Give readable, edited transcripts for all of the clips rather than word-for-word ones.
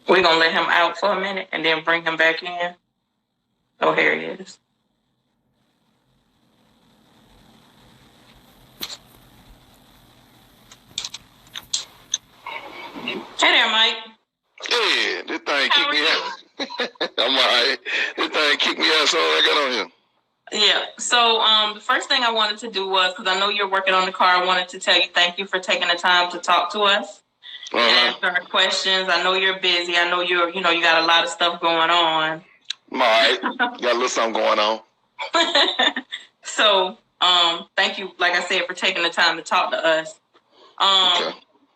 We're going to let him out for a minute and then bring him back in. Oh, here he is. Hey there, Mike. Yeah, this thing kicked me out. I'm all right. This thing kicked me out, so I got on here. Yeah. So the first thing I wanted to do was, because I know you're working on the car, I wanted to tell you thank you for taking the time to talk to us and answer our questions. I know you're busy. I know you got a lot of stuff going on. I'm all right. Got a little something going on. So thank you, like I said, for taking the time to talk to us. Okay.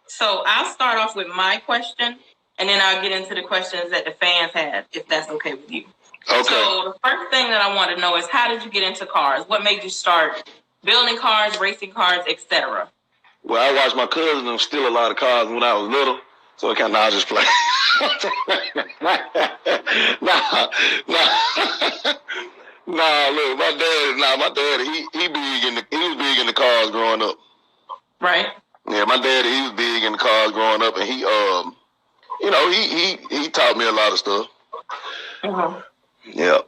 So I'll start off with my question, and then I'll get into the questions that the fans had, if that's okay with you. Okay. So the first thing that I want to know is, how did you get into cars? What made you start building cars, racing cars, etc.? Well, I watched my cousin steal a lot of cars when I was little, so it kind of I just play. Nah, look, my dad, he was big into cars growing up. Right. Yeah, my dad, he was big into cars growing up, and he taught me a lot of stuff. Mm-hmm. Yeah.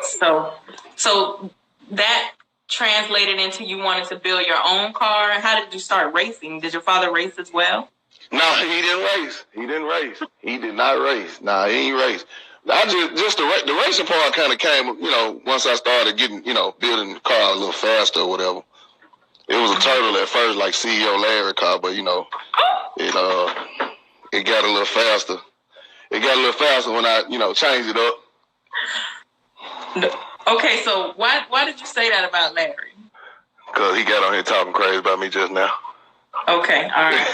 So that translated into you wanted to build your own car. How did you start racing? Did your father race as well? No, he didn't race. He did not race. Nah, he ain't race. The racing part kind of came, once I started getting, building the car a little faster or whatever. It was a turtle at first, like CEO Larry car, but it got a little faster. It got a little faster when I, changed it up. Okay, so why did you say that about Larry? Because he got on here talking crazy about me just now. Okay, all right.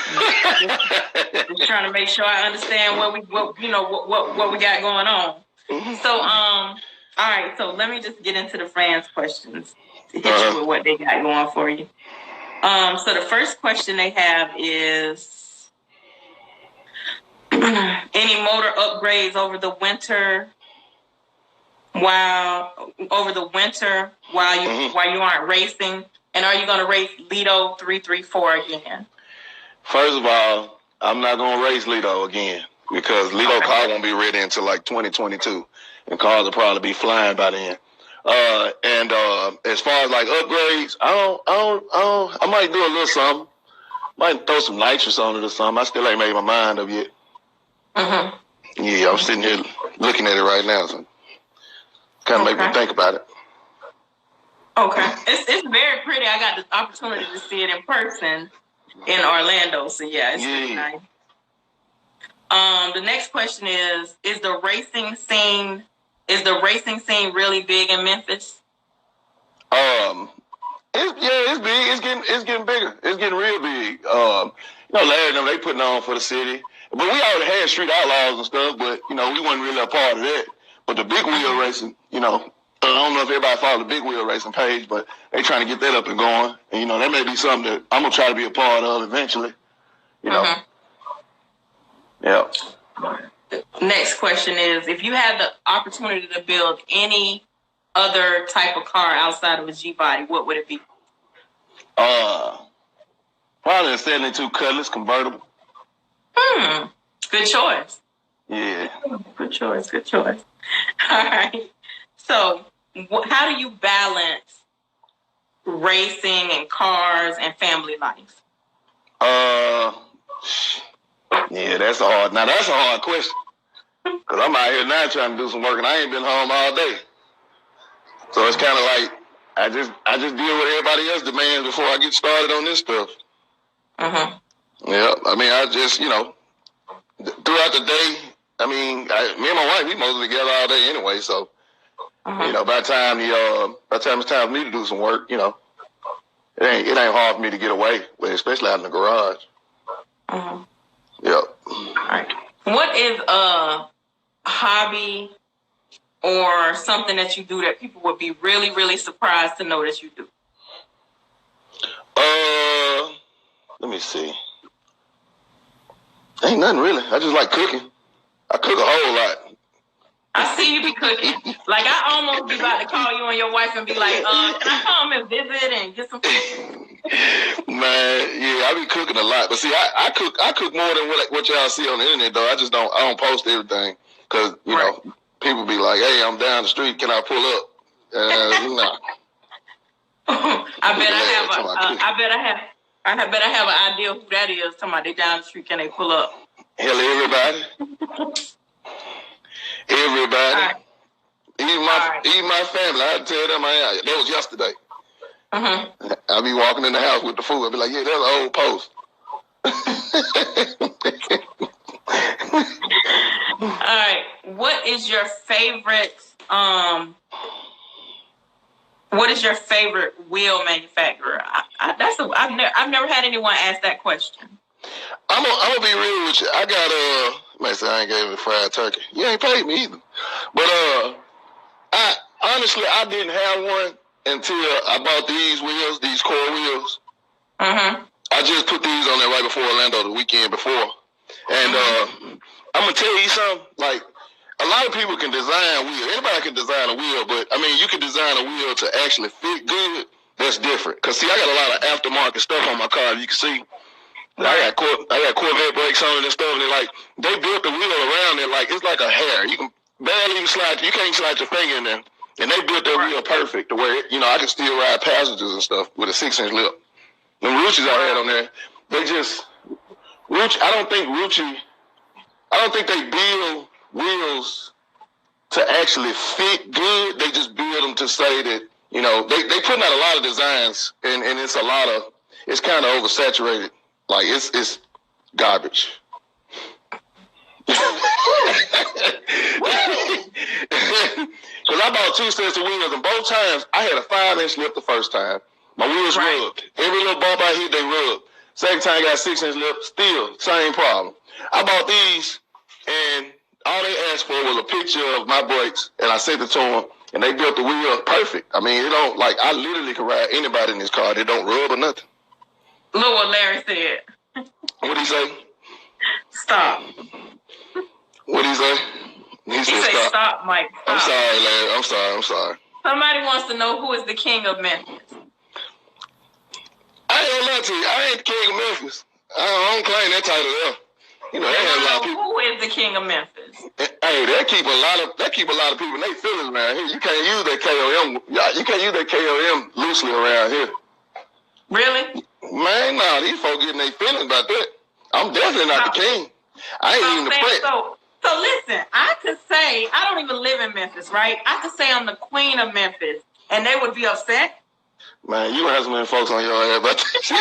just trying to make sure I understand what we got going on. Mm-hmm. So all right. So let me just get into the fans' questions to hit you with what they got going for you. So the first question they have is, any motor upgrades over the winter while you aren't racing? And are you going to race Lido 334 again? First of all, I'm not going to race Lido again because Lido car won't be ready until like 2022, and cars will probably be flying by then. And as far as like upgrades, I might do a little something. Might throw some nitrous on it or something. I still ain't made my mind up yet. Mm-hmm. Yeah, I'm sitting here looking at it right now, so kind of make me think about it. Okay, it's very pretty. I got the opportunity to see it in person in Orlando, so yeah, it's really nice. The next question is the racing scene really big in Memphis? It's big. It's getting bigger. It's getting real big. Larry and them, they putting on for the city, but we already had street outlaws and stuff, but we wasn't really a part of that. But the big wheel racing, I don't know if everybody follows the big wheel racing page, but they trying to get that up and going. And, that may be something that I'm going to try to be a part of eventually. Yeah. Next question is, if you had the opportunity to build any other type of car outside of a G-body, what would it be? Probably a 72 Cutlass convertible. Good choice. Yeah. Good choice. All right. So, how do you balance racing and cars and family life? Yeah, that's a hard question. Because I'm out here now trying to do some work, and I ain't been home all day. So it's kind of like I just deal with everybody else's demands before I get started on this stuff. Mm-hmm. Yeah, I mean, I just, throughout the day, me and my wife, we mostly together all day anyway, so, by the time it's time for me to do some work, it ain't hard for me to get away, especially out in the garage. Mm-hmm. Yep. All right. What is a hobby or something that you do that people would be really, really surprised to know that you do? Let me see. Ain't nothing really. I just like cooking. I cook a whole lot. I see you be cooking. Like, I almost be about to call you and your wife and be like, can I come and visit and get some food? Man, yeah, I be cooking a lot, but see, I cook more than what y'all see on the internet though. I don't post everything because know people be like, hey, I'm down the street, can I pull up? No. I bet I have an idea who that is. Somebody down the street, can they pull up? Hell, everybody. Everybody. Right. Even my family. I tell them that was yesterday. I'll be walking in the house with the food. I'll be like, yeah, that's an old post. All right. What is your favorite wheel manufacturer? I've never had anyone ask that question. I'm gonna be real with you. I got man, say I ain't gave me fried turkey. You ain't paid me either. But I honestly didn't have one until I bought these wheels, these core wheels. I just put these on there right before Orlando the weekend before. And I'm gonna tell you something, like a lot of people can design wheels. Anybody can design a wheel, but I mean you can design a wheel to actually fit good. That's different. Cause see, I got a lot of aftermarket stuff on my car, you can see. I got Corvette brakes on it and stuff, and they built the wheel around it like it's like a hair. You can barely even slide. You can't slide your finger in there, and they built that wheel perfect to where I can still ride passengers and stuff with a 6-inch lip. The Ruchis I had on there, they just Ruchi. I don't think they build wheels to actually fit good. They just build them to say that they putting out a lot of designs, and it's kind of oversaturated. Like it's garbage. Because I bought 2 sets of wheels, and both times I had a 5-inch lip the first time. My wheels rubbed. Every little bump I hit, they rubbed. Second time I got 6-inch lip, still same problem. I bought these, and all they asked for was a picture of my brakes, and I sent it to them, and they built the wheel perfect. I mean, I literally can ride anybody in this car. They don't rub or nothing. Look what Larry said. What'd he say? Stop. What'd he say? He said stop, Mike. Stop. I'm sorry, Larry. I'm sorry. Somebody wants to know who is the king of Memphis. I ain't gonna lie to you. I ain't the king of Memphis. I don't claim that title there. They have a lot of people. Who is the king of Memphis? Hey, that keep a lot of people in their feelings around here. You can't use that KOM. You can't use that KOM loosely around here. Really? Man, nah, these folks getting their feelings about that. I'm definitely not the king. I ain't even the prince. So listen, I could say, I don't even live in Memphis, right? I could say I'm the queen of Memphis, and they would be upset. Man, you have so many folks on your ass about that shit.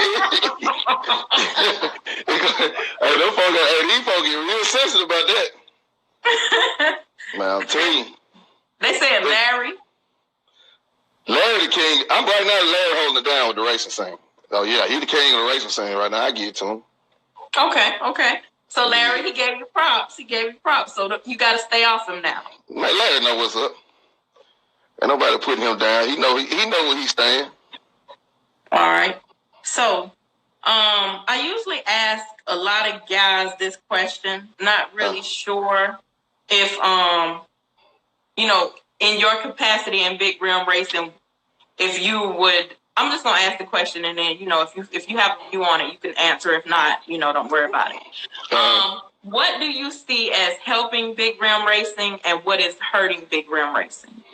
These folks get real sensitive about that. Man, I'm telling you. They said Larry. Larry the king. I'm right now Larry holding it down with the racing scene. Oh yeah, he's the king of the racing scene right now. I give it to him. Okay. So Larry, he gave you props. So you got to stay off him now. Man, Larry know what's up. Ain't nobody putting him down. He know where he's staying. All right. So, I usually ask a lot of guys this question. Not really sure if, in your capacity in big rim racing, if you would. I'm just gonna ask the question, and then if you have a view on it, you can answer. If not, don't worry about it. What do you see as helping big rim racing, and what is hurting big rim racing?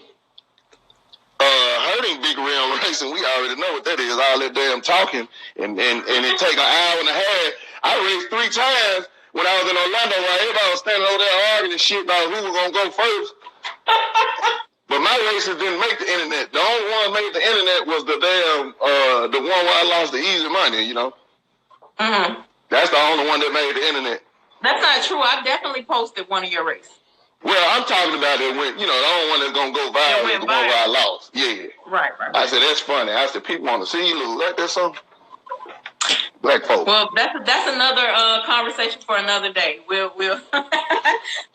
Hurting big rim racing, we already know what that is. All that damn talking, and it take an hour and a half. I raced 3 times when I was in Orlando, while everybody was standing over there arguing and shit about who was gonna go first. But my races didn't make the internet. The only one that made the internet was the damn the one where I lost the easy money. That's the only one that made the internet. That's not true. I definitely posted one of your races. Well, I'm talking about it when, the only one that's going to go viral is the one where I lost. Yeah. Right. I said, that's funny. I said, people want to see you lose. Like that something? Black folks. Well, that's another conversation for another day. We'll.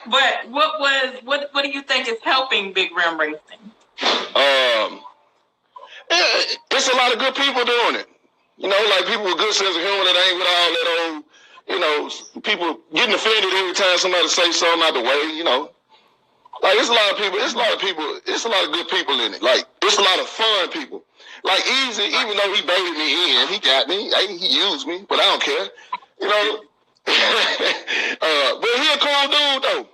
But what do you think is helping big rim racing? It's a lot of good people doing it. Like people with good sense of humor that ain't with all that old, people getting offended every time somebody say something out the way, Like, it's a lot of people. It's a lot of people. It's a lot of good people in it. Like, it's a lot of fun people. Like, Easy, even though he baited me in, he got me. He used me, but I don't care. You know. But he a cool dude though.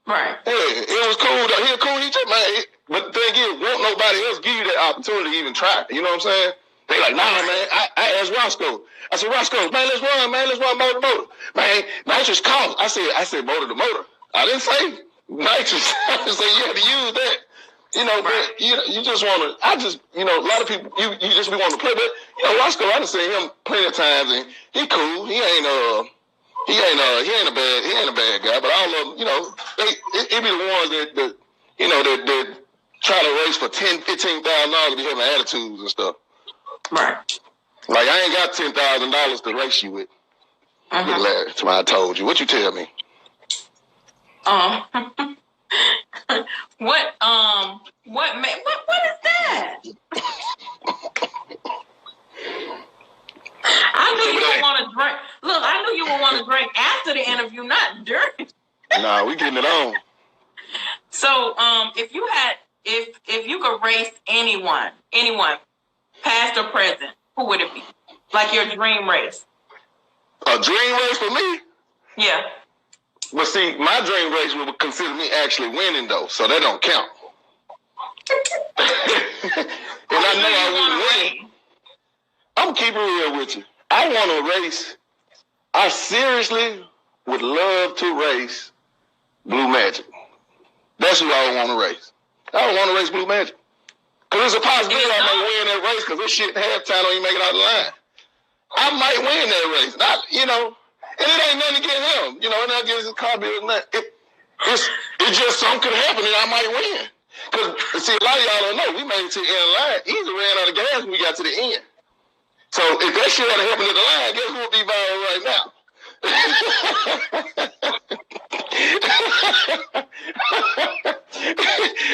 Right. Yeah, it was cool though. He a cool. He just man. But the thing is, won't nobody else give you that opportunity to even try? You know what I'm saying? They like, nah, man. I asked Roscoe. I said, Roscoe, man, let's run, motor to motor. Man, nitrous cost. I said motor to motor. I didn't say nitrous. I just said you had to use that. You know, but you just want to. A lot of people, you just be wanting to play. But Roscoe, I done seen him plenty of times, and he cool. He ain't a bad guy. But all of them, it be the ones that try to race for $10,000-$15,000 to be having attitudes and stuff. Right. Like, I ain't got $10,000 to race you with. Look, Larry, that's why I told you. What you tell me? What is that? I knew you would want to drink. Look, I knew you would want to drink after the interview, not during. Nah, we getting it on. So, if you could race anyone, past or present, who would it be? Like your dream race. A dream race for me? Yeah. But see, my dream race would consider me actually winning, though, so that don't count. And I know I wouldn't win. I'm keeping it real with you. I want to race. I seriously would love to race Blue Magic. That's who I would want to race. I would want to race Blue Magic. Because there's a possibility I might win that race because this shit in halftime don't even make it out of the line. I might win that race. And it ain't nothing against him. And I guess his car bill. It's just something could happen and I might win. Because, see, a lot of y'all don't know. We made it to the end of the line. Easy ran out of gas when we got to the end. So if that shit had happened at the line, guess who would be viral right now?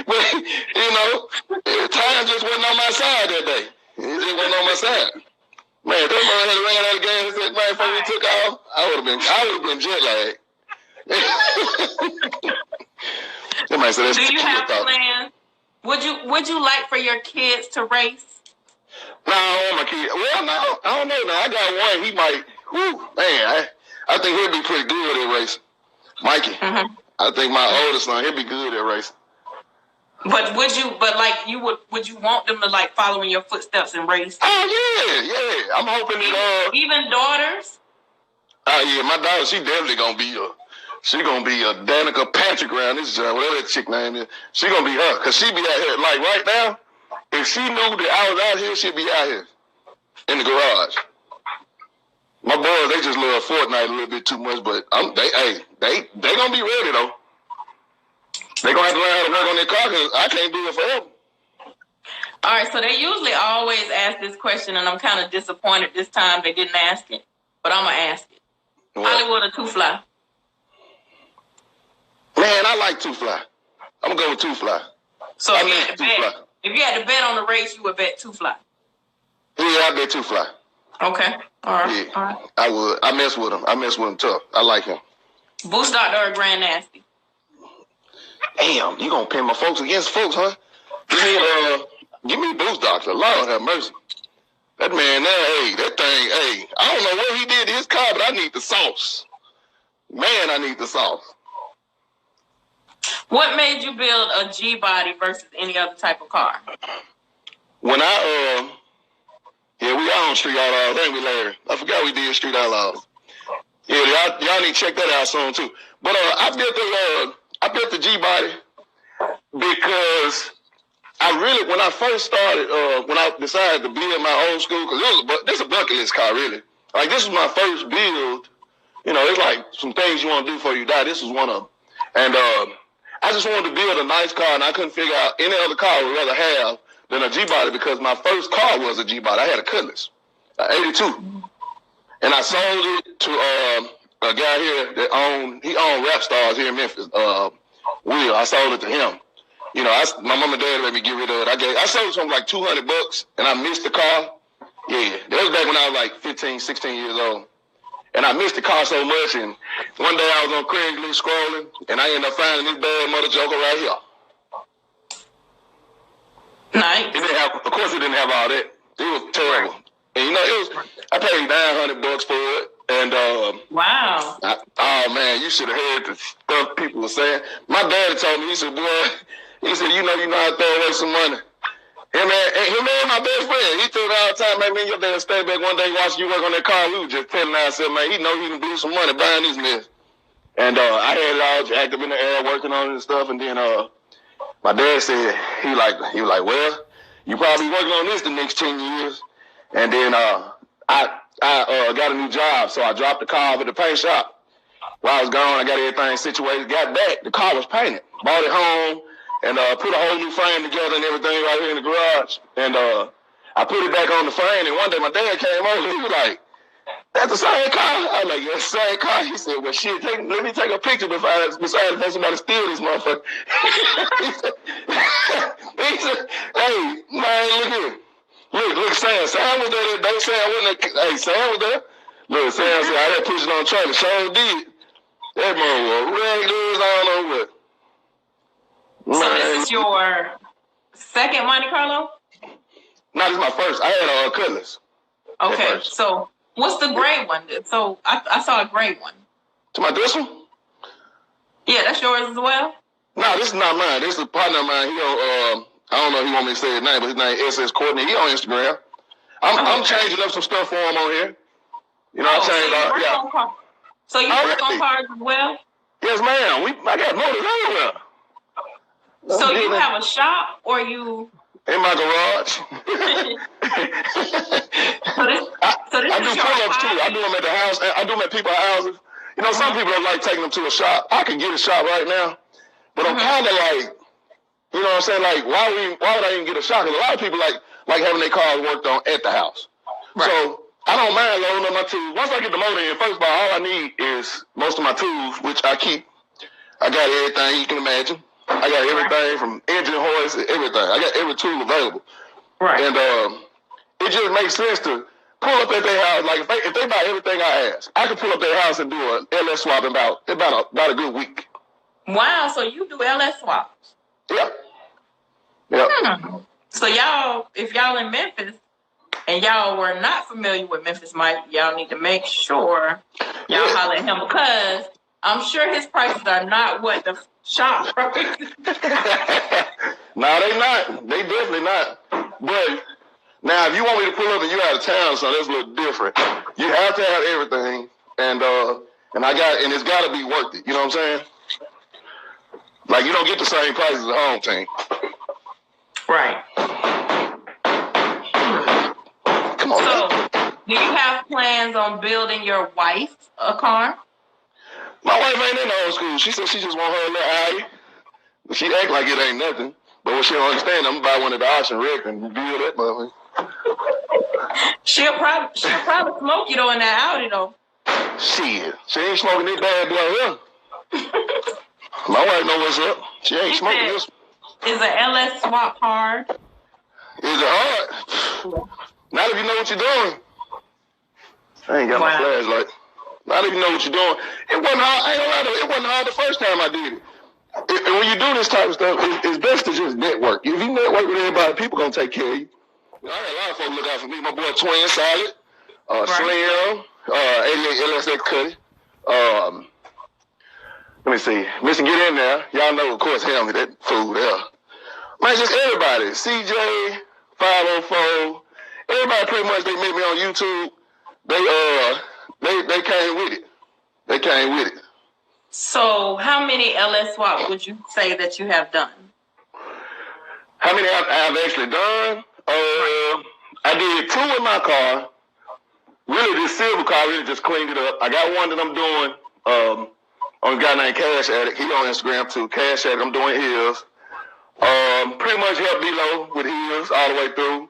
But, time just wasn't on my side that day. It just wasn't on my side. Man, if that man had ran out of gas and said, man, before we took off, I would have been jet lagged. Somebody said, do you have plans? Would you like for your kids to race? No, I don't want my kid. Well, no, I don't know. Now I got one. He might. I think he'll be pretty good at racing. Mikey. I think my oldest son, he'll be good at racing. But would you want them to like follow in your footsteps and race? Oh yeah. I'm hoping that even daughters. Oh yeah, my daughter, she definitely gonna be a Danica Patrick around this job, whatever that chick name is. She gonna be her, cause she be out here like right now. If she knew that I was out here, she'd be out here in the garage. My boys, they just love Fortnite a little bit too much, but they gonna be ready though. They gonna have to learn how to work on their car because I can't do it forever. All right, so they usually always ask this question, and I'm kind of disappointed this time they didn't ask it, but I'm gonna ask it. What? Hollywood or Two Fly? Man, I like Two Fly. I'm gonna go with Two Fly. So if you had to bet on the race, you would bet Two Fly. Yeah, I bet Two Fly. Okay. All right. Yeah, all right. I would. I mess with him tough. I like him. Boost Doctor or Grand Nasty? Damn, you gonna pin my folks against folks, huh? Give me Boost Doctor. Lord have mercy. That man there, that thing, I don't know what he did to his car, but I need the sauce. Man, I need the sauce. What made you build a G-body versus any other type of car? When we out on Street Outlaws, ain't we, Larry? I forgot we did Street Outlaws. Yeah, y'all need to check that out soon too. But I built the G-body because when I first started, when I decided to build my old school, because this is a bucket list car, really. Like, this was my first build. It's like some things you want to do before you die. This was one of them. And I just wanted to build a nice car, and I couldn't figure out any other car I would rather have than a G-body because my first car was a G-body. I had a Cutlass, 82. And I sold it to a guy here that owned Rap Stars here in Memphis, Will. I sold it to him. My mom and dad let me get rid of it. I sold it to him like $200, and I missed the car. Yeah, that was back when I was like 15, 16 years old. And I missed the car so much, and one day I was on Craigslist scrolling, and I ended up finding this bad mother joker right here. Nice. It didn't have, of course, it didn't have all that. It was terrible. And you know, I paid $900 for it. And wow. Oh man, you should have heard the stuff people were saying. My daddy told me, he said, boy, you know how to throw away some money. Him and my best friend, he told me all the time, man, me and your dad stay back one day watching you work on that car. We were just telling ourselves, man, he know he can do some money buying this mess. And I had it all jacked up in the air working on it and stuff. And then my dad said, he was like, well, you probably working on this the next 10 years. And then I got a new job, so I dropped the car off at the paint shop. While I was gone, I got everything situated. Got back, the car was painted. Brought it home and put a whole new frame together and everything right here in the garage. And I put it back on the frame. And one day my dad came over. He was like, "That's the same car?" I was like, "Yeah, it's the same car." He said, "Well, shit, let me take a picture besides somebody steal this motherfucker." he said, "Hey, man, look here. Look, Sam. Sam was there. Don't say I wasn't. Hey, Sam was there. Look, Sam said, I had to push it on the trailer. Sure did. That man was regular as I don't know what. So this is your second Monte Carlo? No, this is my first. I had Cutlass. Okay, so what's the gray one? So I saw a gray one. To my this one? Yeah, that's yours as well? No, this is not mine. This is a partner of mine. He on, I don't know if he want me to say his name, but his name is SS Courtney. He on Instagram. I'm changing up some stuff for him on here. You know, I changed all. So you work on cars as well? Yes, ma'am. I got motors everywhere. So you have a shop or you... In my garage. I do pull-ups too. I do them at the house. I do them at people's houses. You know, some people don't like taking them to a shop. I can get a shop right now. But I'm kind of like, you know what I'm saying? Like, why would I even get a shop? Because a lot of people like having their cars worked on at the house. Right. So I don't mind loading up my tools. Once I get the motor in, first of all I need is most of my tools, which I keep. I got everything you can imagine. I got everything from engine hoist, everything. I got every tool available. Right. And it just makes sense to pull up at their house. Like if they buy everything I ask, I can pull up their house and do an LS swap in about a good week. Wow, so you do LS swaps? Yeah. Yeah. So y'all, if y'all in Memphis and y'all were not familiar with Memphis Mike, y'all need to make sure y'all holler at him because I'm sure his prices are not what the shop prices. No, they not. They definitely not. But now, if you want me to pull up and you out of town, so that's a little different. You have to have everything, and it's got to be worth it. You know what I'm saying? Like you don't get the same prices as a home team. Right. Come on. So, do you have plans on building your wife a car? My wife ain't in the old school. She said she just want her little Audi. She act like it ain't nothing. But what she don't understand, I'm gonna buy one of the auction wreck and build that motherfucker. She'll probably smoke you though in that Audi though. Shit. She ain't smoking this bad boy here. My wife know what's up. She ain't smoking this. Is an LS swap hard? Is it hard? Not if you know what you're doing. I ain't got my flashlight. Not if you know what you're doing. It wasn't hard. I ain't gonna lie to you. It wasn't hard the first time I did it. And when you do this type of stuff, it's best to just network. If you network with everybody, people gonna take care of you. I had a lot of folks look out for me. My boy Twin Solid, Slim, 88 LSX Cuddy. Let me see. Mr. Get In There. Y'all know, of course, him, that fool there. Man, just everybody. CJ, 504. Everybody pretty much, they met me on YouTube. They came with it. They came with it. So how many LS swaps would you say that you have done? How many I've actually done? I did 2 in my car. Really, this silver car really just cleaned it up. I got one that I'm doing on a guy named Cash Addict. He on Instagram too. Cash Addict, I'm doing his. Pretty much helped D-Lo with his all the way through.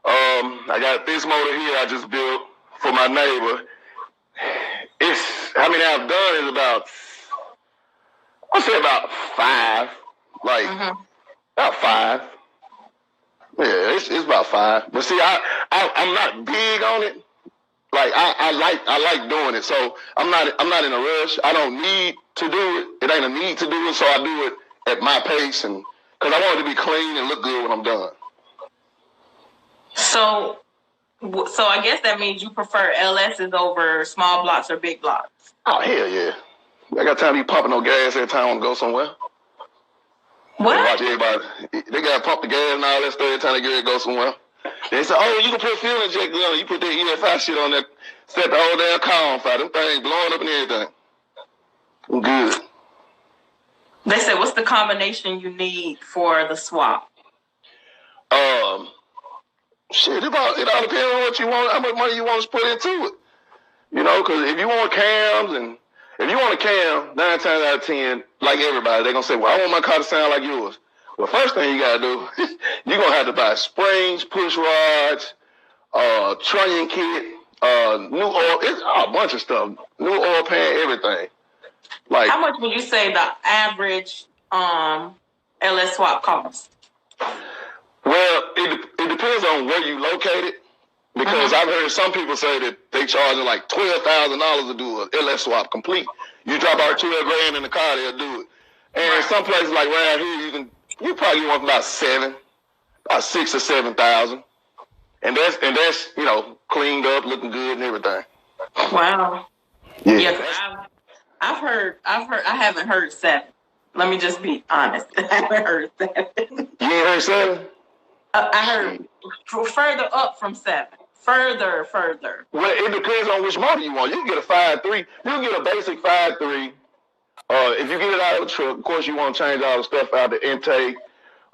I got this motor here I just built for my neighbor. How many I've done is about, I'll say about 5. Like, about 5. Yeah, it's about 5. But see, I'm not big on it. Like I like doing it. So I'm not in a rush. I don't need to do it. It ain't a need to do it. So I do it at my pace, and because I want it to be clean and look good when I'm done. So I guess that means you prefer LSs over small blocks or big blocks. Oh hell yeah! I got time to be pumping no gas every time I want to go somewhere. What? Watch everybody. They got to pump the gas and all that stuff every time they get ready to go somewhere. They say, oh, you can put fuel injector on. You put that EFI shit on there, set the whole damn car on fire. Them things blowing up and everything. I'm good. They said, what's the combination you need for the swap? Shit, it all depends on what you want, how much money you want to put into it. You know, because if you want cams and if you want a cam, 9 times out of 10, like everybody, they're going to say, well, I want my car to sound like yours. Well, first thing you got to do, you're going to have to buy springs, push rods, trunnion kit, new oil, it's a bunch of stuff, new oil pan, everything. Like, how much would you say the average LS swap costs? Well, it depends on where you located. Because I've heard some people say that they charge like $12,000 to do an LS swap complete. You drop out $12,000 in the car, they'll do it. And some places like around here, you probably want about 6 or 7,000, and that's cleaned up, looking good, and everything. Wow. Yeah. I haven't heard 7. Let me just be honest. I haven't heard 7. You ain't heard 7? I heard further up from 7. Further. Well, it depends on which model you want. You can get a 5.3. You can get a basic 5.3. If you get it out of the truck, of course, you want to change all the stuff out, the intake,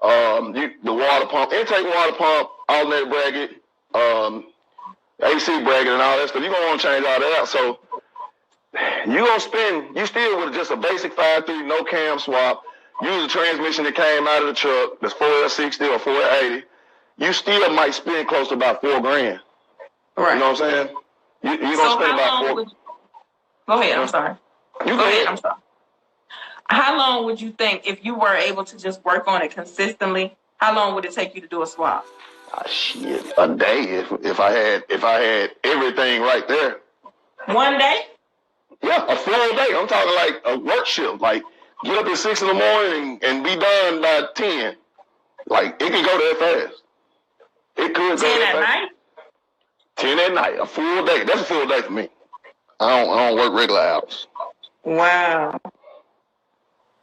the water pump, intake water pump, alternator bracket, AC bracket, and all that stuff. You're going to want to change all that out. So you still with just a basic 5.3, no cam swap, use the transmission that came out of the truck, that's 4L60 or 4L80, you still might spend close to about $4,000. Right. You know what I'm saying? You're going to spend about $4,000. Go ahead, I'm sorry. You go ahead. I'm sorry. How long would you think, if you were able to just work on it consistently, how long would it take you to do a swap? Shit, a day if I had everything right there. One day? Yeah, a full day. I'm talking like a work shift. Like, get up at 6 in the morning and be done by 10. Like, it can go that fast. It could go 10 at night? 10 at night, a full day. That's a full day for me. I don't work regular hours. Wow.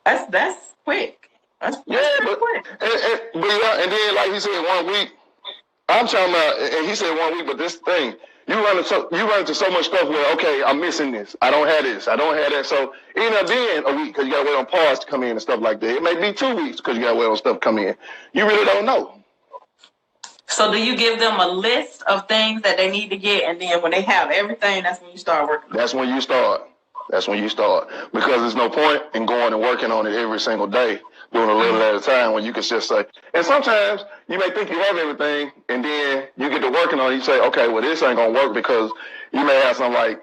That's quick. That's quick. And then like he said 1 week. I'm talking about, and he said 1 week, but this thing, you run into so much stuff where, okay, I'm missing this. I don't have this. I don't have that. So it ended up being a week because you got to wait on parts to come in and stuff like that. It may be 2 weeks because you got to wait on stuff to come in. You really don't know. So do you give them a list of things that they need to get, and then when they have everything, that's when you start working? That's when you start. Because there's no point in going and working on it every single day, doing a little at a time when you can just say, and sometimes you may think you have everything, and then you get to working on it, you say, okay, well, this ain't going to work because you may have something like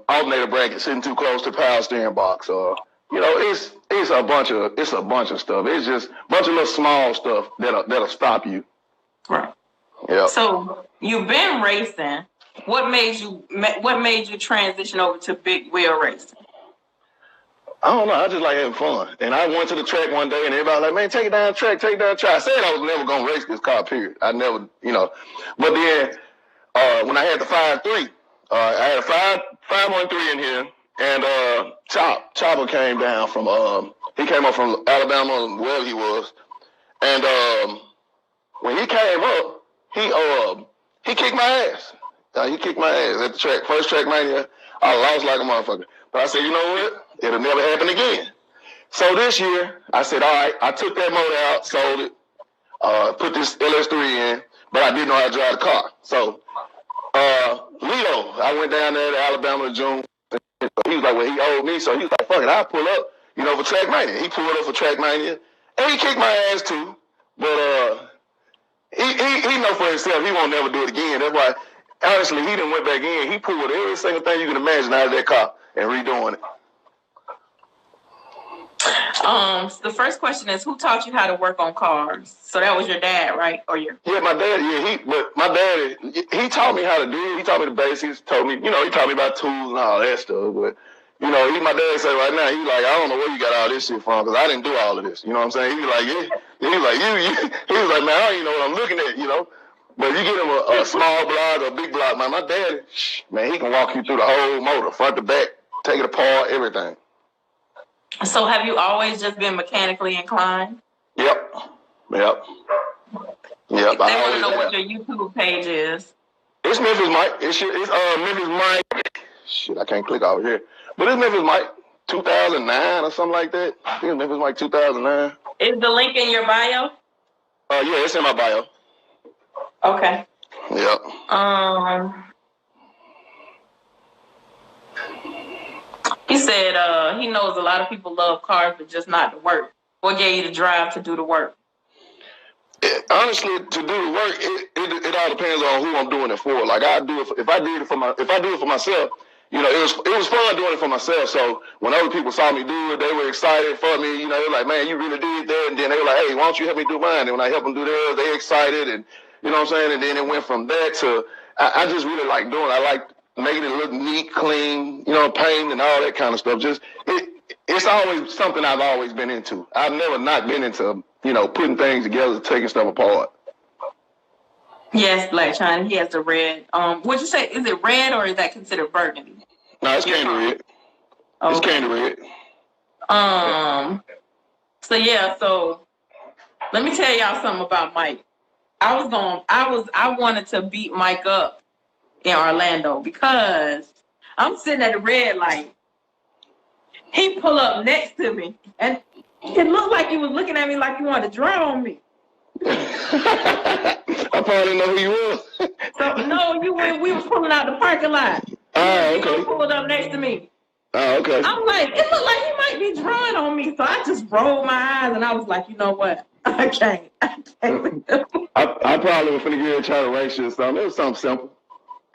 alternator bracket sitting too close to power steering box, or, it's a bunch of stuff. It's just a bunch of little small stuff that'll stop you. Right. Yeah. So you've been racing. What made you transition over to big wheel racing? I don't know. I just like having fun. And I went to the track one day, and everybody was like, man, take it down the track. I said I was never going to race this car, period. I never, But then when I had the 5.3, I had a 5.13 in here, and Chopper came down from, he came up from Alabama, wherever he was. And when he came up, he kicked my ass. He kicked my ass at the track. First track mania, I lost like a motherfucker. But I said, you know what? It'll never happen again. So this year, I said, all right, I took that motor out, sold it, put this LS3 in, but I didn't know how to drive the car. So Lito, I went down there to Alabama in June. He was like, well, he owed me. So he was like, fuck it, I'll pull up, for track mania. He pulled up for track mania, and he kicked my ass too. But he know for himself he won't never do it again. That's why, honestly, he done went back in. He pulled every single thing you can imagine out of that car and redoing it. The first question is, who taught you how to work on cars? So that was your dad, right? Or your? Yeah, my dad. Yeah, but my dad, he taught me how to do it. He taught me the basics. Told me, he taught me about tools and all that stuff. But my dad said right now, he's like, I don't know where you got all this shit from, because I didn't do all of this. You know what I'm saying? He was like, yeah. He was like, he was like, man, I don't even know what I'm looking at. But you get him a small block or a big block, man. My dad, man, he can walk you through the whole motor, front to back, take it apart, everything. So have you always just been mechanically inclined? Yep. They want to know what your YouTube page is. It's Memphis Mike. It's Memphis Mike. Shit, I can't click over here. But it's Memphis Mike 2009 or something like that. I think it's Memphis Mike 2009. Is the link in your bio? Yeah, it's in my bio. Okay. Yep. He said he knows a lot of people love cars, but just not the work. What gave you the drive to do the work? Honestly, to do the work, it all depends on who I'm doing it for. Like if I do it for myself, it was fun doing it for myself. So when other people saw me do it, they were excited for me. They were like, man, you really did that. And then they were like, hey, why don't you help me do mine? And when I help them do theirs, they excited, and you know what I'm saying. And then it went from that to I just really like doing it. I like making it look neat, clean, painting and all that kind of stuff. Just it's always something I've always been into. I've never not been into putting things together, taking stuff apart. Yes, Black China. He has the red. What'd you say? Is it red or is that considered burgundy? No, it's candy red. Okay. It's candy red. So let me tell y'all something about Mike. I wanted to beat Mike up in Orlando because I'm sitting at the red light. He pulled up next to me and it looked like he was looking at me like he wanted to draw on me. I probably didn't know who you were. So no, we was pulling out the parking lot. Oh, okay. He pulled up next to me. Oh, okay. I'm like, it looked like he might be drawing on me. So I just rolled my eyes and I was like, you know what? I can't. I probably was finna get a try to race you or something. It was something simple.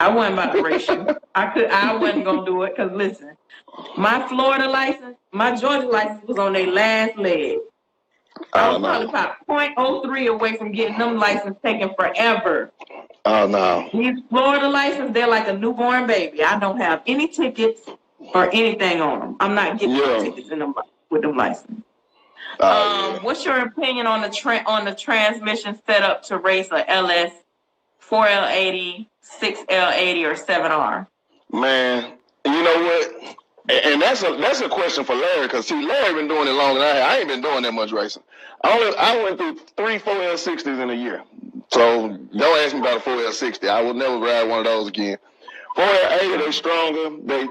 I wasn't about to race you. I wasn't gonna do it because listen, my Florida license, my Georgia license was on their last leg. I was probably about 0.03 away from getting them license taken forever. Oh no. These Florida license, they're like a newborn baby. I don't have any tickets or anything on them. I'm not getting tickets in them with them license. What's your opinion on the transmission setup to race a LS 4L80, 6L80, or 7R? Man, you know what? And that's a question for Larry, because see, Larry been doing it longer than I have. I ain't been doing that much racing. I went through 3 4L60s in a year. So don't ask me about a 4L60. I will never ride one of those again. 4L80, they stronger.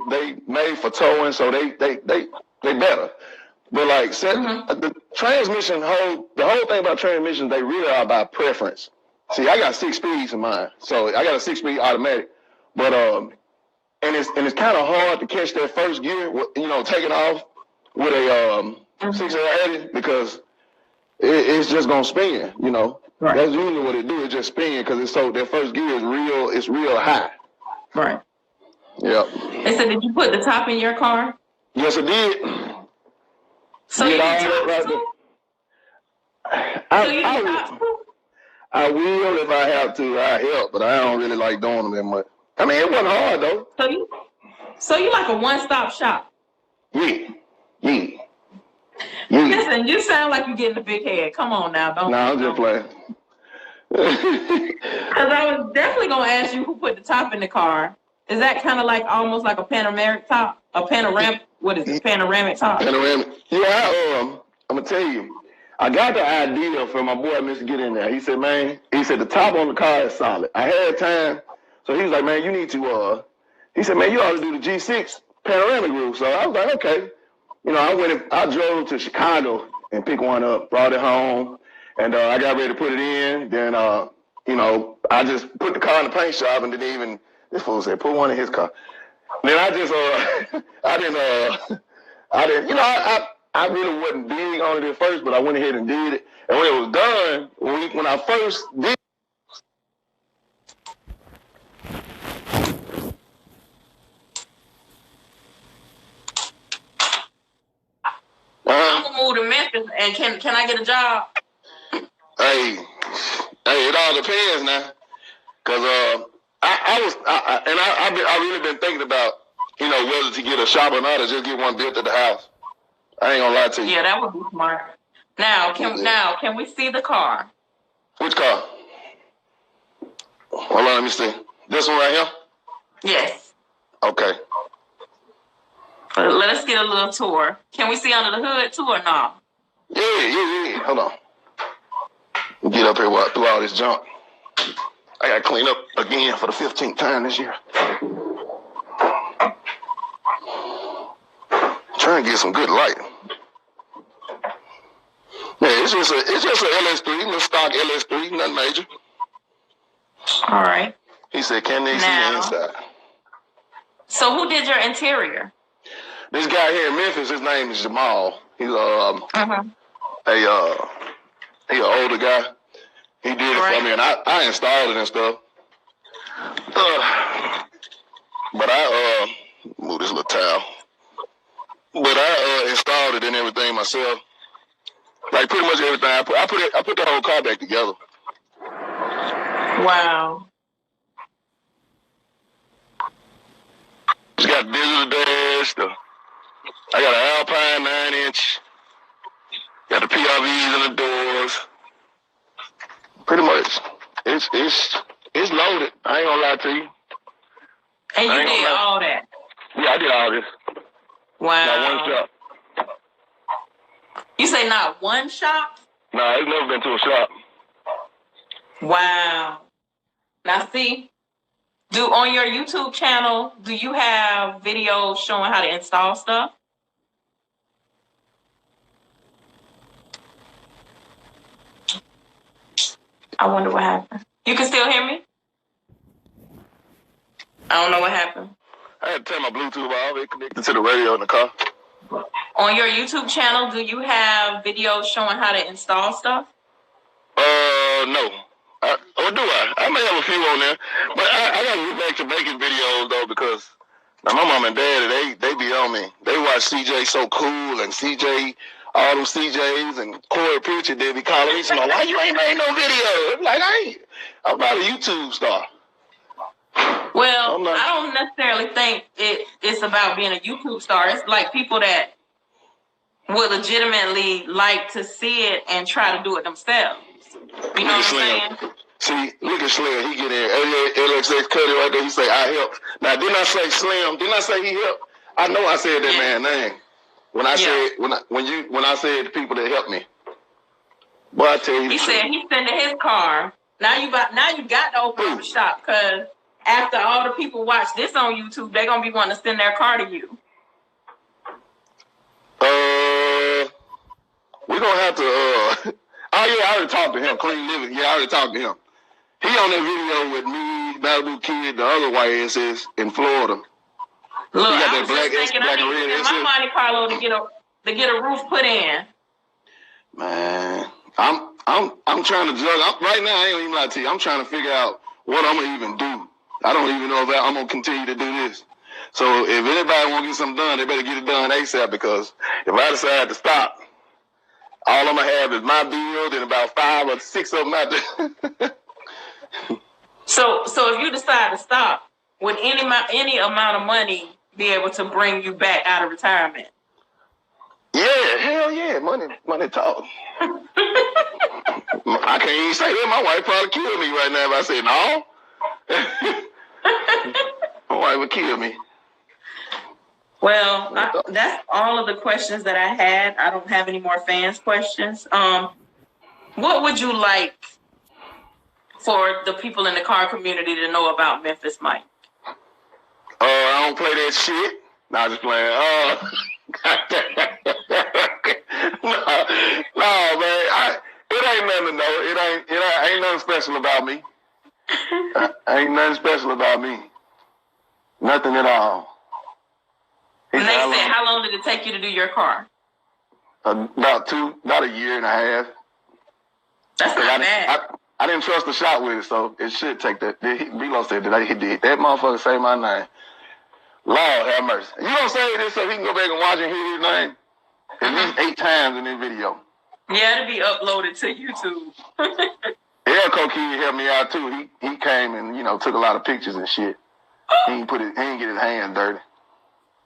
They made for towing, so they better. But like the transmission the whole thing about transmissions, they really are about preference. See, I got 6 speeds in mine, so I got a 6-speed automatic. But and it's kind of hard to catch that first gear, taking off with a 6L80 because it's just gonna spin. Right. That's usually what it do. It just spin because that first gear is real. It's real high. Right. Yeah. They said, did you put the top in your car? Yes, I did. So you did top too? I will if I have to. I help, but I don't really like doing them that much. I mean, it wasn't hard though. So you like a one-stop shop? Yeah. Listen, you sound like you're getting a big head. Come on now, don't. No, I'm just playing. Because I was definitely gonna ask you who put the top in the car. Is that kind of like almost like a panoramic top? A panoramic? What is it? Panoramic top? Panoramic. Yeah, I'm gonna tell you. I got the idea from my boy, Mr. Get In There. He said, the top on the car is solid. I had time, so he was like, man, you need to. He said, man, you ought to do the G6 panoramic roof. So I was like, okay. I drove to Chicago and picked one up, brought it home, and I got ready to put it in. Then, I just put the car in the paint shop and didn't even. This fool said, put one in his car. Then I just, I really wasn't big on it at first, but I went ahead and did it. And when it was done, when I first did. I'm gonna move the and can I get a job? Hey, it all depends now. Cause I really been thinking about, whether to get a shop or not, or just get one built at the house. I ain't gonna lie to you. Yeah, that would be smart. Now, can we see the car? Which car? Hold on, let me see. This one right here? Yes. Okay. Let us get a little tour. Can we see under the hood too or no? Yeah. Hold on. Get up here through all this junk. I gotta clean up again for the 15th time this year. Trying to get some good light. Yeah, it's just a LS3, little stock LS3, nothing major. All right. He said, "Can they see the inside?" So who did your interior? This guy here in Memphis, his name is Jamal. He's he an older guy. He did it for me, and I installed it and stuff. But I move this little towel. But I installed it and everything myself. Like pretty much everything. I put the whole car back together. Wow. It's got digital dash. I got an Alpine 9-inch. Got the PRVs in the doors. Pretty much, it's loaded. I ain't gonna lie to you. And you did all that? Yeah, I did all this. Wow. Not one shop. You say not one shop? Nah, I've never been to a shop. Wow. Now see, on your YouTube channel, do you have videos showing how to install stuff? I wonder what happened. You can still hear me? I don't know what happened. I had to turn my Bluetooth off. It connected to the radio in the car. On your YouTube channel, do you have videos showing how to install stuff? No. Or do I? I may have a few on there. But I got to get back to making videos, though, because now my mom and dad, they be on me. They watch CJ So Cool and CJ, all them CJs and Corey Pritchard. They be calling me, saying, "Why you ain't made no video?" I'm like, I'm not a YouTube star. Well, I don't necessarily think it's about being a YouTube star. It's like people that would legitimately like to see it and try to do it themselves. You know what I'm saying? See, look at Slim. He get in LXX Cuddy right there. He say, "I helped." Now, didn't I say Slim? Didn't I say he helped? I know I said that man's name when I said when I said the people that helped me. But I tell you, he said he's sending his car. Now you got to open up a shop because after all the people watch this on YouTube, they're gonna be wanting to send their car to you. We're gonna have to. Oh yeah, I already talked to him. Clean Living. Yeah, I already talked to him. He on that video with me, Malibu Kid, the other white SS in Florida. Look, he got I that was black just thinking I need to get my Monte Carlo to get a roof put in. Man, I'm trying to juggle. Right now, I ain't even lie to you. I'm trying to figure out what I'm gonna even do. I don't even know if I'm gonna continue to do this. So if anybody want to get something done, they better get it done ASAP, because if I decide to stop, all I'm gonna have is my build and about 5 or 6 of them out there. So if you decide to stop, would any amount of money be able to bring you back out of retirement? Yeah, hell yeah, money talk. I can't even say that. My wife probably kill me right now if I say no. My wife would kill me. Well, that's all of the questions that I had. I don't have any more fans questions. What would you like for the people in the car community to know about Memphis Mike? I don't play that shit. No, I'm just playing. No, man. It ain't nothing to know. It ain't nothing special about me. Ain't nothing special about me. Nothing at all. And they said, how long did it take you to do your car? About a year and a half. That's not bad. I didn't trust the shop with it, so it should take that. B-Lo said that he did. That motherfucker say my name. Lord have mercy. You don't say this so he can go back and watch and hear his name at least 8 times in this video. Yeah, it'll be uploaded to YouTube. Elko Kid helped me out too. He came and took a lot of pictures and shit. He didn't get his hands dirty.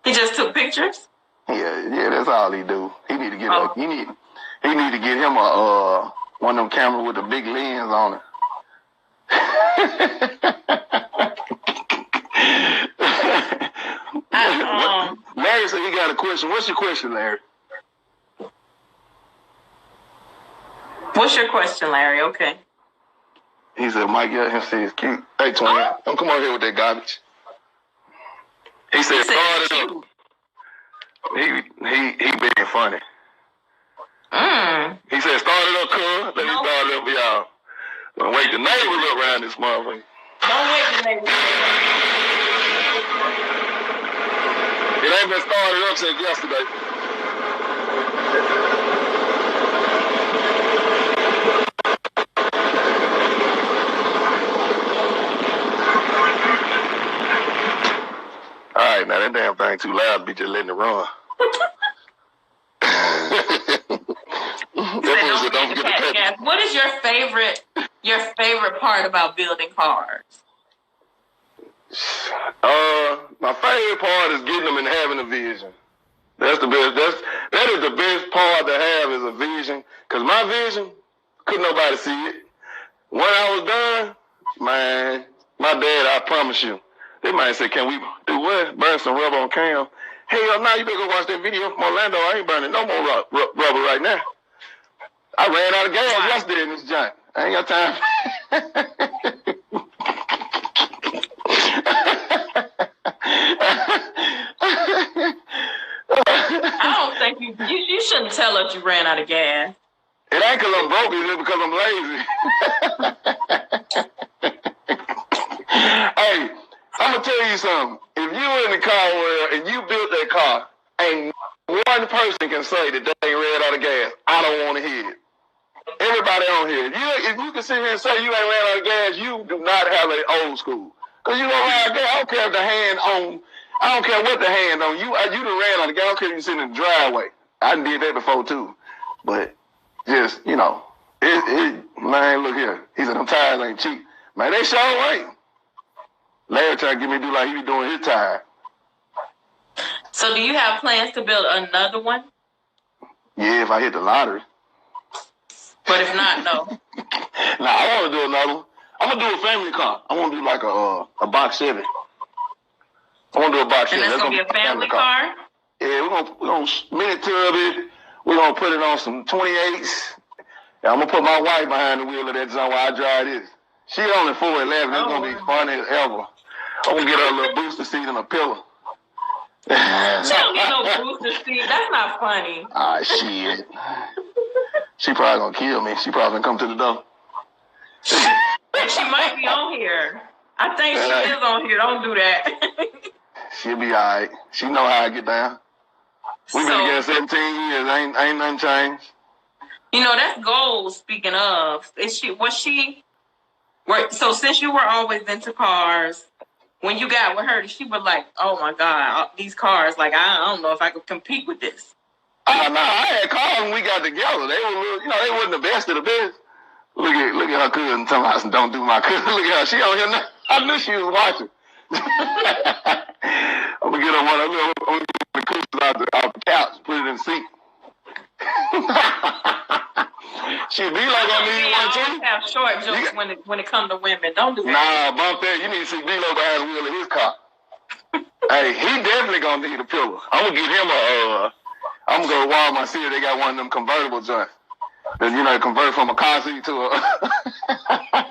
He just took pictures. Yeah, that's all he do. He need to get he need to get him a one of them cameras with a big lens on it. Larry said he got a question. What's your question, Larry? What's your question, Larry? Okay. He said, Mike, him say it's cute. Hey, Tony, don't come on here with that garbage. He said, start it up. He being funny. He said, start it up, cuz. Let me start it up for y'all. Don't wake the neighbors up around this motherfucker. Don't wake the neighbors up. It ain't been started up since yesterday. All right, now that damn thing too loud. Be just letting it run. What is your favorite part about building cars? My favorite part is getting them and having a vision. That's the best. That is the best part to have is a vision. Cause my vision, couldn't nobody see it. When I was done, man, my dad, I promise you, they might say, "Can we do what? Burn some rubber on cam?" Hell no, you better go watch that video from Orlando. I ain't burning no more rubber right now. I ran out of gas yesterday in this joint. I ain't got time. I don't think you shouldn't tell us you ran out of gas. It ain't because I'm broke, it's because I'm lazy. Hey, I'm going to tell you something. If you in the car world and you built that car, ain't one person can say that they ain't ran out of gas. I don't want to hear it. Everybody on here, if you can sit here and say you ain't ran out of gas, you do not have an old school. Because you don't run out of gas. I don't care if the hand on, I don't care what the hand on. You done ran out of gas. I don't care if you sit in the driveway. I done did that before too. But just, man, look here. He said, them tires ain't cheap. Man, they sure ain't. Larry trying to get me to do like he be doing his tire. So do you have plans to build another one? Yeah, if I hit the lottery. But if not, no. Nah, I want to do another one. I'm going to do a family car. I want to do like a box Chevy. I want to do a box Chevy. And that's going to be a family car? Yeah, we're gonna mini tub it. We're going to put it on some 28s. And I'm going to put my wife behind the wheel of that zone while I drive this. She only 4'11". It's going to be funny as ever. I'm going to get her a little booster seat and a pillow. She don't get no booster seat. That's not funny. Ah, shit. She probably going to kill me. She probably going to come to the door. She might be on here. I think she is on here. Don't do that. She'll be all right. She know how I get down. We've been together 17 years. Ain't nothing changed. That's goals. Speaking of, so since you were always into cars, when you got with her, she was like, "Oh my God, these cars! Like I don't know if I could compete with this." No, I had cars when we got together. They were, they wasn't the best of the best. Look at her cousin talking about don't do my cousin. Look at her, she on here now. I knew she was watching. I'm gonna get her one. I'm gonna get the cousin out the couch, put it in the seat. She be like I need one too. Have short jokes when it comes to women. Don't do that. Nah, bump that. You need to see D-Lo behind the wheel of his car. Hey, he definitely gonna need a pillow. I'm gonna give him I'm gonna go to Walmart, see if they got one of them convertible joints. That convert from a car seat to a.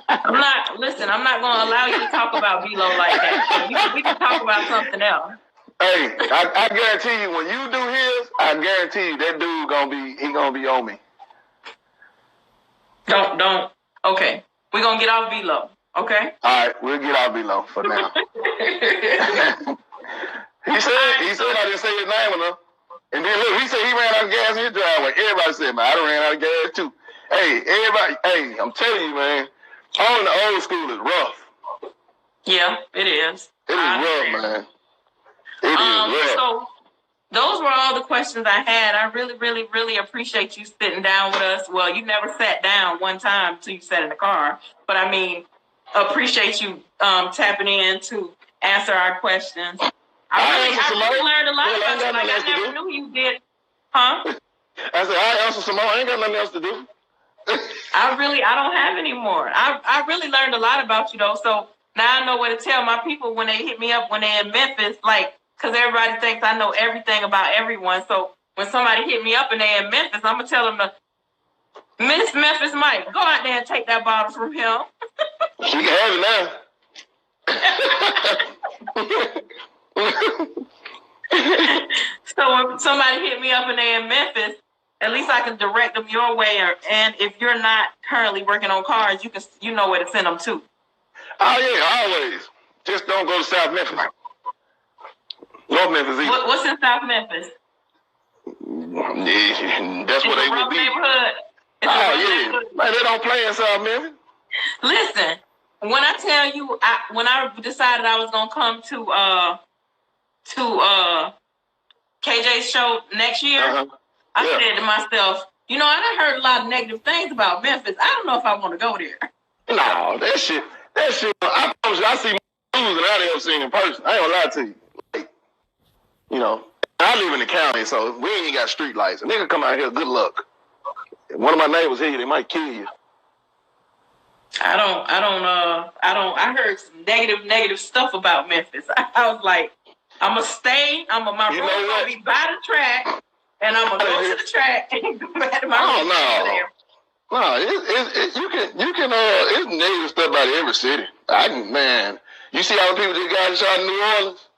I'm not gonna allow you to talk about D-Lo like that. So we can talk about something else. Hey, I guarantee you, when you do his, I guarantee you that dude gonna be on me. Don't. Okay, we're gonna get off D-Lo. Okay. All right, we'll get off D-Lo for now. He said I didn't say his name enough. And then look, he said he ran out of gas in his driveway. Everybody said, man, I done ran out of gas too. Hey, I'm telling you, man, owning the old school is rough. Yeah, it is. It is rough, man. It is rough. So those were all the questions I had. I really, really, really appreciate you sitting down with us. Well, you never sat down one time till you sat in the car. But I mean, appreciate you tapping in to answer our questions. I really learned a lot about you. Like, I never knew you did. Huh? I said, I answer some more. I ain't got nothing else to do. I don't have any more. I really learned a lot about you, though. So now I know what to tell my people when they hit me up when they're in Memphis, like, because everybody thinks I know everything about everyone. So when somebody hit me up and they're in Memphis, I'm going to tell them to, Miss Memphis Mike, go out there and take that bottle from him. She can have it now. So if somebody hit me up and they're in Memphis, at least I can direct them your way. And if you're not currently working on cars, you know where to send them to. Oh, yeah, always. Just don't go to South Memphis. North Memphis either. What's in South Memphis? Yeah, that's where they would be. Neighborhood. Yeah. Man, they don't play in South Memphis. Listen, when I tell you, when I decided I was gonna come to KJ's show next year, I said to myself, I done heard a lot of negative things about Memphis. I don't know if I want to go there. No, that shit. I promise you, I see more news than I ever seen in person. I ain't gonna lie to you. Like, I live in the county, so we ain't got street lights. A nigga come out here, good luck. If one of my neighbors hear you, they might kill you. I heard some negative stuff about Memphis. I was like, I'm gonna stay. My room gonna be by the track, and I'm gonna go to the track and go back to my room. No, you can it's negative stuff about every city. You see how people just got shot in New Orleans?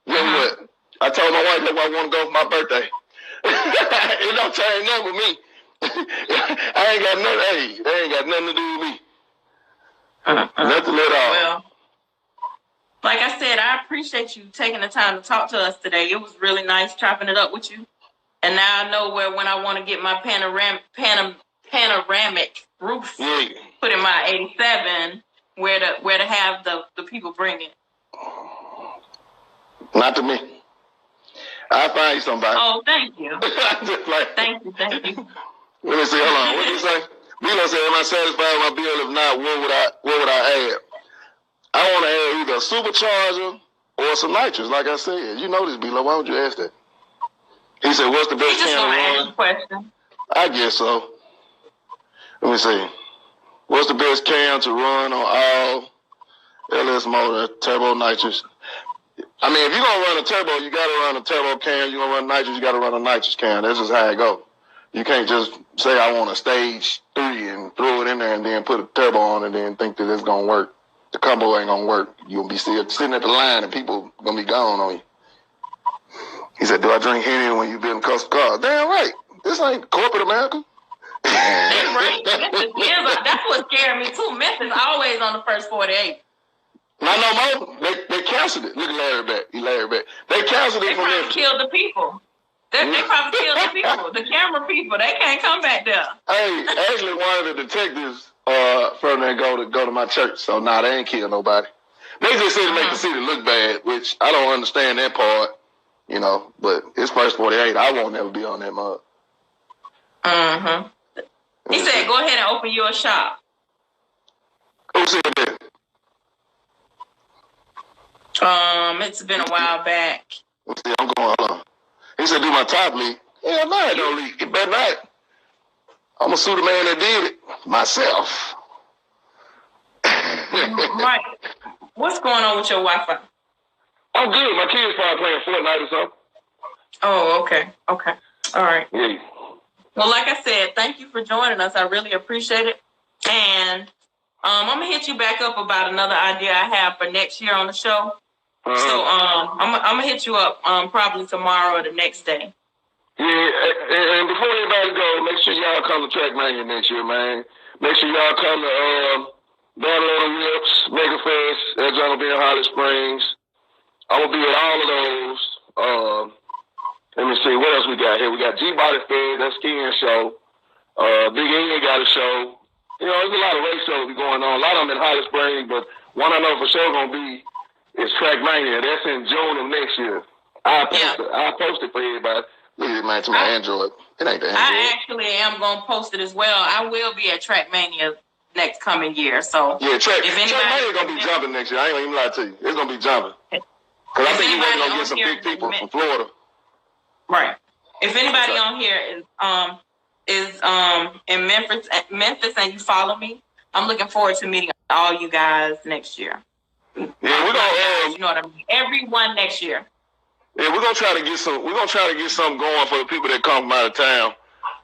Guess what? I told my wife that I want to go for my birthday. It don't change nothing with me. I ain't got nothing. Hey, they ain't got nothing to do with me. Nothing at all. Well, like I said, I appreciate you taking the time to talk to us today. It was really nice chopping it up with you. And now I know when I want to get my panoramic roof put in my 87, where to have the people bring it. Not to me. I'll find you somebody. Oh, thank you. Thank you. Let me see. Hold on. What did you say? Milo said, "Am I satisfied with my bill? If not, what would I add? I want to add either a supercharger or some nitrous. Like I said, you know this, Milo. Why would you ask that?" He said, "What's the best can to run?" Question. I guess so. Let me see. What's the best can to run on all LS motor turbo nitrous? I mean, if you're going to run a turbo, you got to run a turbo can. You're going to run nitrous, you got to run a nitrous can. That's just how it goes. You can't just say, I want a stage 3 and throw it in there and then put a turbo on and then think that it's going to work. The combo ain't going to work. You're going to be still sitting at the line and people going to be gone on you. He said, "Do I drink Henny when you build custom cars?" Damn right. This ain't corporate America. That's right. That's what scared me too. Memphis always on the first 48. Not no more. They canceled it. Look at Larry back. They canceled it. They probably killed the people. They probably killed the people. The camera people. They can't come back there. Hey, actually, one of the detectives from there go to my church. So they ain't killed nobody. They just said to make the city look bad, which I don't understand that part. But it's first 48. I won't never be on that mug. He said, "Go ahead and open your shop." Who said that? It's been a while back. See, I'm going on. He said, "Do my top leak?" Yeah, no, it don't leak. It better not. I'm gonna sue the man that did it myself. Right. What's going on with your Wi-Fi? I'm good. My kids probably playing Fortnite or something. Oh, okay. All right. Yeah. Well, like I said, thank you for joining us. I really appreciate it. And I'm going to hit you back up about another idea I have for next year on the show. So I'm going to hit you up probably tomorrow or the next day. Yeah, and before everybody go, make sure y'all come to Track Mania next year, man. Make sure y'all come to Battle of the Whips, Mega Fest. That's going to be in Holly Springs. I'm going to be at all of those. Let me see, what else we got here? We got G-Body Fed, that's skiing show. Big E got a show. There's a lot of race shows going on. A lot of them in Holly Springs, but one I know for sure going to be is Track Mania. That's in June of next year. I'll post it for everybody. Look at it, man, to my Android. It ain't the Android. I actually am going to post it as well. I will be at Track Mania next coming year. So yeah, Track Mania going to be jumping next year. I ain't going to even lie to you. It's going to be jumping. Because I think you're going to get some big people from Florida. Right. If anybody on here is in Memphis and you follow me, I'm looking forward to meeting all you guys next year. Yeah, we're gonna you know what I mean. Everyone next year. Yeah, we're gonna try to get some. We're gonna try to get something going for the people that come from out of town.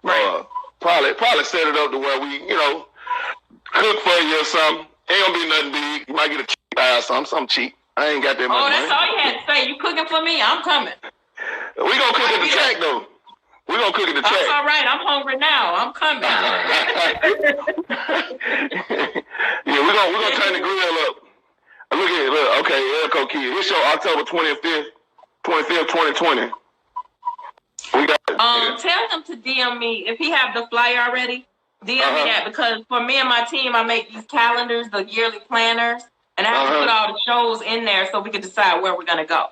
Right. Probably set it up to where we, cook for you or something. Ain't gonna be nothing big. You might get a cheap eye or something cheap. I ain't got that much money. Oh, that's all you had to say. You cooking for me? I'm coming. We gonna cook at the track though. We gonna cook at the track. That's all right. I'm hungry now. I'm coming. Yeah, we're gonna turn the grill up. Look, okay, Elko Kid. This show October 25th, 2020. We got tell him to DM me if he have the flyer already. DM me that, because for me and my team, I make these calendars, the yearly planners, and I have to put all the shows in there so we can decide where we're gonna go.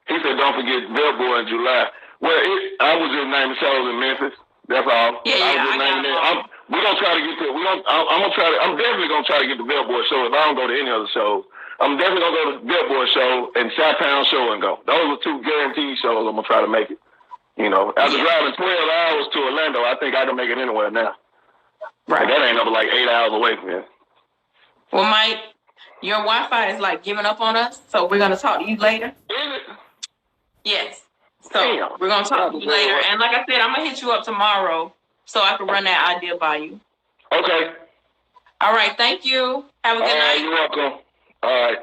He said, "Don't forget Billboard in July." Well, I was just naming shows in Memphis. That's all. We're gonna try to get to. I'm definitely gonna try to get the Billboard show. If I don't go to any other shows, I'm definitely gonna go to the Billboard show and Chi-Town show and go. Those are 2 guaranteed shows. I'm gonna try to make it. After driving 12 hours to Orlando, I think I can make it anywhere now. Right. That ain't over like 8 hours away from here. Well, Mike, your Wi-Fi is like giving up on us, so we're gonna talk to you later. Is it? Yes. So we're gonna talk to you later, and like I said, I'm gonna hit you up tomorrow so I can run that idea by you. Okay. All right. Thank you. Have a good night. You're welcome. All right.